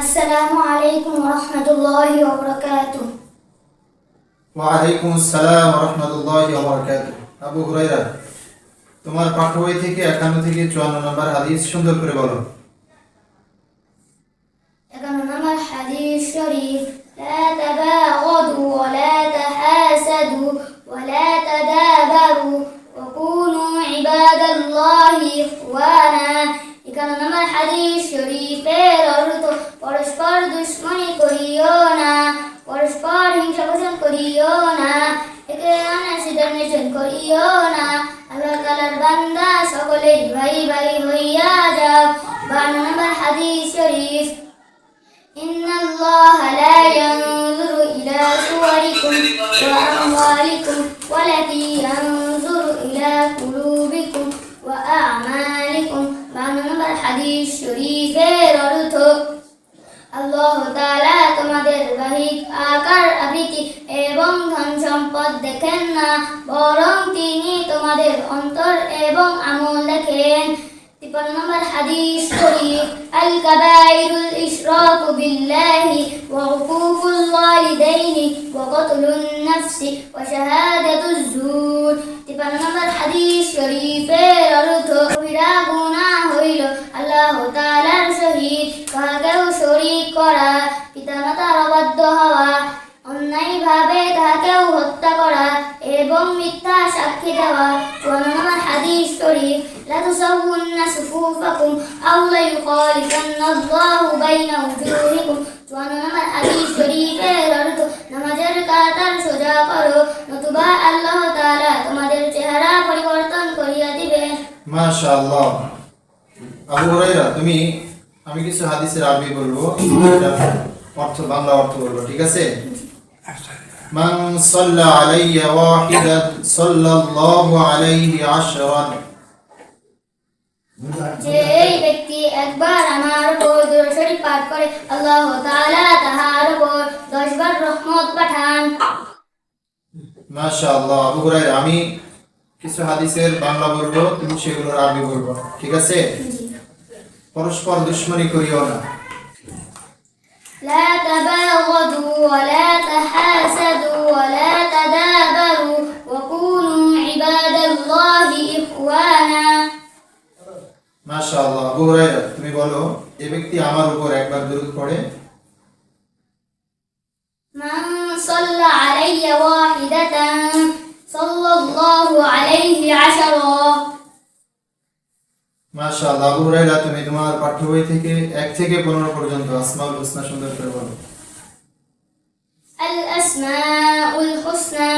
আসসালামু আলাইকুম ওয়া রাহমাতুল্লাহি ওয়া বারাকাতুহু। ওয়ালাইকুম আসসালাম ওয়া রাহমাতুল্লাহি ওয়া বারাকাতুহু। আবু হুরায়রা, তোমার পাঠ্য বই থেকে 51 থেকে 54 নম্বর হাদিস সুন্দর করে বলো। 51 নম্বর হাদিস শরীফ, লা তাবাগাদু ওয়া লা তাহাসাদু ওয়া লা তাদাবারু ওয়া কুনু ইবাদাল্লাহি ইখওয়ানা। 51 নম্বর হাদিস শরীফের অর্থ, পরস্পর দুশমনি করিও না, পরস্পর হিংসা পোষণ করিও না, একে অন্যের সিদ্ধান্বেষণ করিও না। আল্লাহ তাআলার বান্দা সকলেই ভাই ভাই হইয়া যাও। 52 নম্বর হাদিস শরীফ, ইন্নাল্লাহা লা ইয়ানজুরু ইলা সুওয়ারিকুম ওয়া আমওয়ালিকুম ওয়ালাকিন ইয়ানজুরু ইলা কুলুবিকুম ওয়া আ'মালিকুম। 52 নম্বর হাদিস শরীফের অর্থ, আল্লাহ তাআলা তোমাদের বাহ্যিক আকার আকৃতি এবং ধন সম্পদ দেখেন না, বরং তিনি তোমাদের অন্তর এবং আমল দেখেন। 53 নম্বর হাদিস শরীফ, আল কাবাইরুল ইশরাকু বিল্লাহি ওয়া উকুকুল ওয়ালিদাইনি ওয়া কতলুন নাফসি ওয়া শাহাদাতুজ জুর। 53 নম্বর হাদিস শরীফের অর্থ, কবিরা গুনাহ হইল আল্লাহ তাআলার সহিত কাহাকেও শরীক করা, পিতামাতার অবাধ্য হওয়া, অন্যায়ভাবে তাহাকেও হত্যা করা এবং মিথ্যা সাক্ষী দেওয়া। 54 নম্বর হাদিস শরীফ, লা তুসাউন্না সুফুফাকুম আও লা ইউখালিফান্নাল্লাহু বাইনা উজুহিকুম। 54 নম্বর হাদিস শরীফের অর্থ, নামাজের কাতার সোজা করো, নতুবা আল্লাহ তাআলা তোমাদের চেহারা পরিবর্তন করিয়া দিবেন। মাশাআল্লাহ। আবু হুরায়রা, আমি কিছু হাদিসের আরবি বলবো, এটা বাংলা অর্থ বলবো, ঠিক আছে? মান সাল্লা আলাইয়া ওয়াহিদান সাল্লাল্লাহু আলাইহি আশরান। যে ব্যক্তি একবার আমার উপর দুরূদ শরীফ পাঠ করে, আল্লাহ তাআলা তাহার উপর 10 বার রহমত পাঠান। মাশাআল্লাহ। আবু হুরায়রা, আমি কিছু হাদিসের বাংলা বলবো, তুমি সেগুলোর আরবি বলবো, ঠিক আছে? পরস্পর দুশমনি করিও না। لا تباغضوا ولا تحاسدوا ولا تدابروا وكونوا عباد الله إخوانا। মাশাআল্লাহ। আবু হুরায়রা, তুমি বলো, যে ব্যক্তি আমার উপর একবার দরুদ পড়ে, من صلى علي واحدة صلى الله عليه عشرا। মাশাআল্লাহ। আবু হুরায়রা, তুমি তোমার পাঠ্য বই থেকে 1 থেকে 15 পর্যন্ত আসমাউল হুসনা সুন্দর করে বলো। الأسماء الحسنى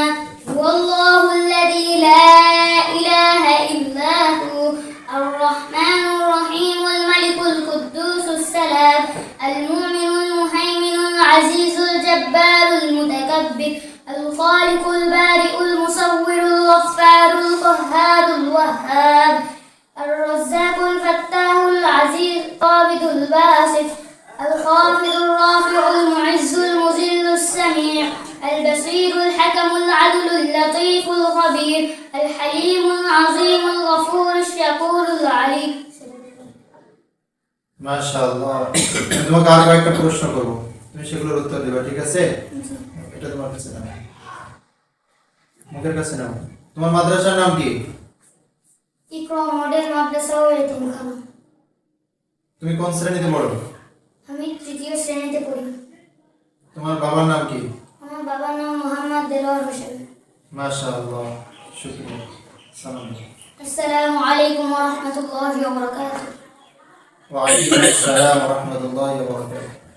هو الله الذي لا إله إلا هو الرحمن الرحيم الملك القدوس السلام المؤمن المهيمن العزيز الجبار المتكبر الخالق البارئ المصور الغفار القهار الوهاب الرزاق الفتاح العزيز القابض الباسط الخافض الرافع المعز المذل السميع البصير الحكم العدل اللطيف الخبير الحليم العظيم الغفور الشكور العليم। মাশাআল্লাহ। আমি তোমাকে আরো একটা প্রশ্ন করব, তুমি সেগুলোর উত্তর দিবা, ঠিক আছে? এটা তোমার কাছে নাও, মুখের কাছে নাও। তোমার মাদ্রাসার নাম কি? ইকরা মডেল মাদ্রাসা ও এতিমখানা। তুমি কোন শ্রেণীতে পড়ো? আমি 3য় শ্রেণীতে পড়ি। তোমার বাবার নাম কি? আমার বাবার নাম মোহাম্মদ দেলোয়ার হোসেন। মাশাআল্লাহ, শুকরিয়া। সালাম। আসসালামু আলাইকুম ওয়া রাহমাতুল্লাহি ওয়া বারাকাতুহু। ওয়া আলাইকুম আসসালাম ওয়া রাহমাতুল্লাহি ওয়া বারাকাতুহু।